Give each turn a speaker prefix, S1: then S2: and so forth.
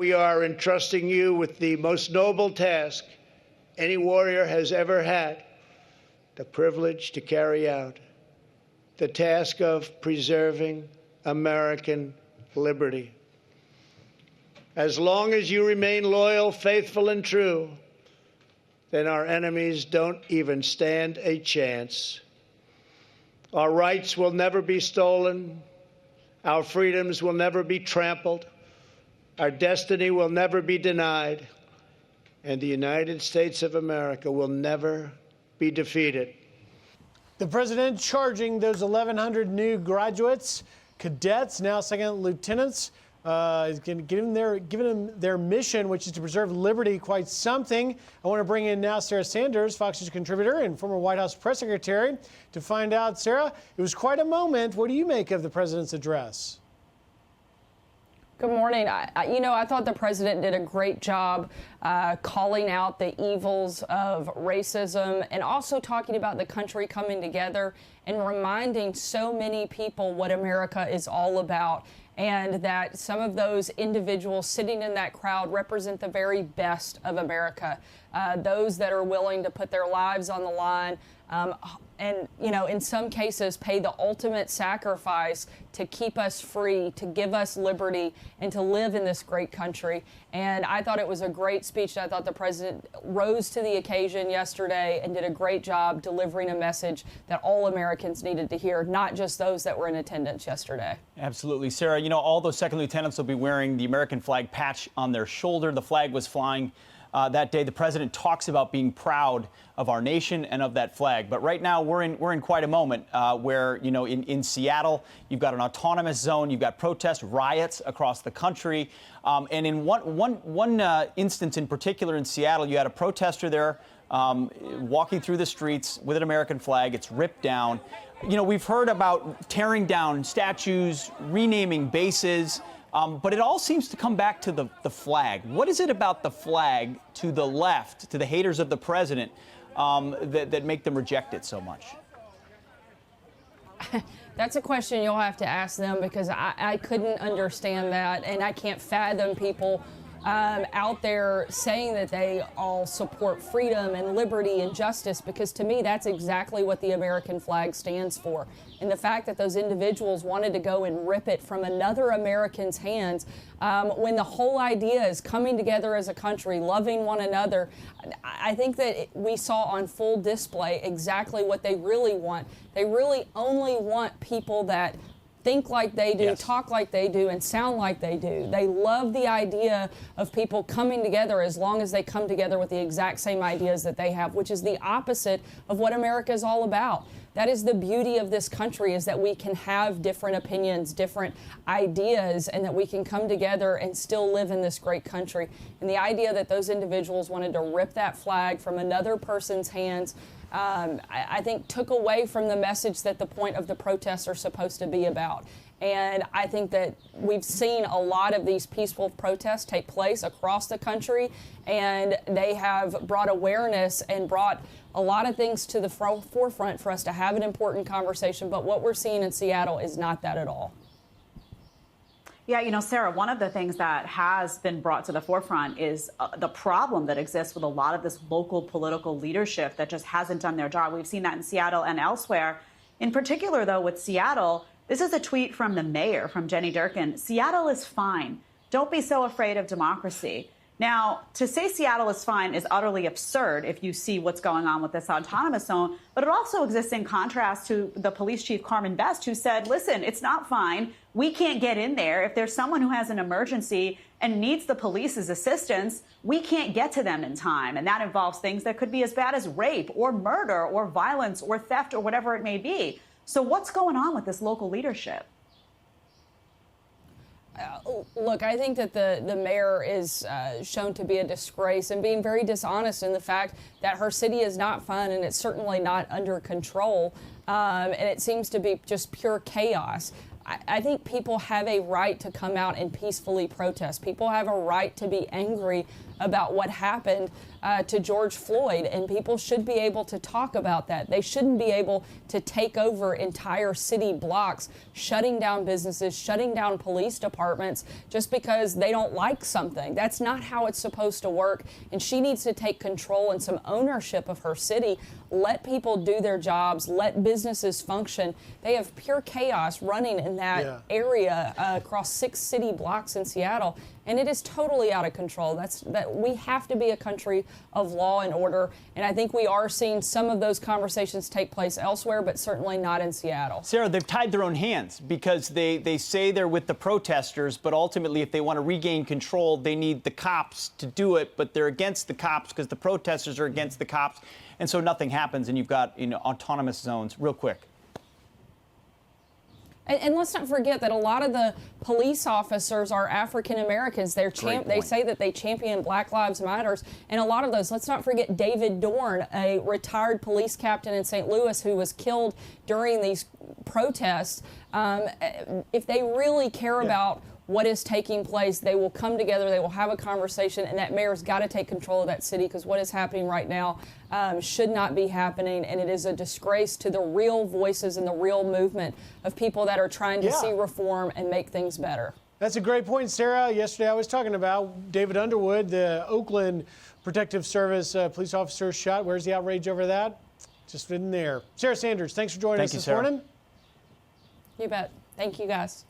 S1: We are entrusting you with the most noble task any warrior has ever had the privilege to carry out, the task of preserving American liberty. As long as you remain loyal, faithful, and true, then our enemies don't even stand a chance. Our rights will never be stolen. Our freedoms will never be trampled. Our destiny will never be denied. And the United States of America will never be defeated.
S2: The president charging those 1,100 new graduates, cadets, now second lieutenants, is going to giving them their mission, which is to preserve liberty. Quite something. I want to bring in now Sarah Sanders, Fox News contributor and former White House press secretary, to find out. Sarah, it was quite a moment. What do you make of the president's address?
S3: Good morning. I thought the president did a great job calling out the evils of racism and also talking about the country coming together and reminding so many people what America is all about, and that some of those individuals sitting in that crowd represent the very best of America, those that are willing to put their lives on the line and, in some cases pay the ultimate sacrifice to keep us free, to give us liberty, and to live in this great country. And I thought it was a great speech. I thought the president rose to the occasion yesterday and did a great job delivering a message that all Americans needed to hear, not just those that were in attendance yesterday.
S4: Absolutely. Sarah, all those second lieutenants will be wearing the American flag patch on their shoulder. The flag was flying that day. The president talks about being proud of our nation and of that flag. But right now we're in quite a moment where, in Seattle, you've got an autonomous zone, you've got protest riots across the country. And in one instance in particular in Seattle, you had a protester there walking through the streets with an American flag. It's ripped down. We've heard about tearing down statues, renaming bases. But it all seems to come back to the flag. What is it about the flag to the left, to the haters of the president, that make them reject it so much?
S3: That's a question you'll have to ask them, because I couldn't understand that, and I can't fathom people out there saying that they all support freedom and liberty and justice, because to me that's exactly what the American flag stands for. And the fact that those individuals wanted to go and rip it from another American's hands, when the whole idea is coming together as a country, loving one another, I think that we saw on full display exactly what they really want. They really only want people that think like they do, yes, talk like they do, and sound like they do. They love the idea of people coming together as long as they come together with the exact same ideas that they have, which is the opposite of what America is all about. That is the beauty of this country, is that we can have different opinions, different ideas, and that we can come together and still live in this great country. And the idea that those individuals wanted to rip that flag from another person's hands, I think took away from the message that the point of the protests are supposed to be about. And I think that we've seen a lot of these peaceful protests take place across the country, and they have brought awareness and brought a lot of things to the forefront for us to have an important conversation. But what we're seeing in Seattle is not that at all.
S5: Yeah, Sarah, one of the things that has been brought to the forefront is the problem that exists with a lot of this local political leadership that just hasn't done their job. We've seen that in Seattle and elsewhere. In particular, though, with Seattle, this is a tweet from the mayor, from Jenny Durkin. Seattle is fine. Don't be so afraid of democracy. Now, to say Seattle is fine is utterly absurd if you see what's going on with this autonomous zone, but it also exists in contrast to the police chief, Carmen Best, who said, listen, it's not fine. We can't get in there. If there's someone who has an emergency and needs the police's assistance, we can't get to them in time. And that involves things that could be as bad as rape or murder or violence or theft or whatever it may be. So what's going on with this local leadership?
S3: Look, I think that the mayor is shown to be a disgrace and being very dishonest in the fact that her city is not fun, and it's certainly not under control. And it seems to be just pure chaos. I think people have a right to come out and peacefully protest. People have a right to be angry about what happened to George Floyd, and people should be able to talk about that. They shouldn't be able to take over entire city blocks, shutting down businesses, shutting down police departments just because they don't like something. That's not how it's supposed to work, and she needs to take control and some ownership of her city. Let people do their jobs, let businesses function. They have pure chaos running in that area across 6 city blocks in Seattle, and it is totally out of control. That we have to be a country of law and order, and I think we are seeing some of those conversations take place elsewhere, but certainly not in Seattle.
S4: Sarah, they've tied their own hands because they say they're with the protesters, but ultimately if they want to regain control, they need the cops to do it, but they're against the cops because the protesters are against the cops, and so nothing happens, and you've got autonomous zones. Real quick.
S3: And let's not forget that a lot of the police officers are African Americans. They say that they champion Black Lives Matters, and a lot of those. Let's not forget David Dorn, a retired police captain in St. Louis who was killed during these protests. If they really care about what is taking place, they will come together, they will have a conversation, and that mayor's got to take control of that city, because what is happening right now should not be happening, and it is a disgrace to the real voices and the real movement of people that are trying to see reform and make things better.
S2: That's a great point, Sarah. Yesterday I was talking about David Underwood, the Oakland Protective Service police officer shot. Where's the outrage over that? Just in there. Sarah Sanders, thanks for joining us this morning.
S3: You bet. Thank you, guys.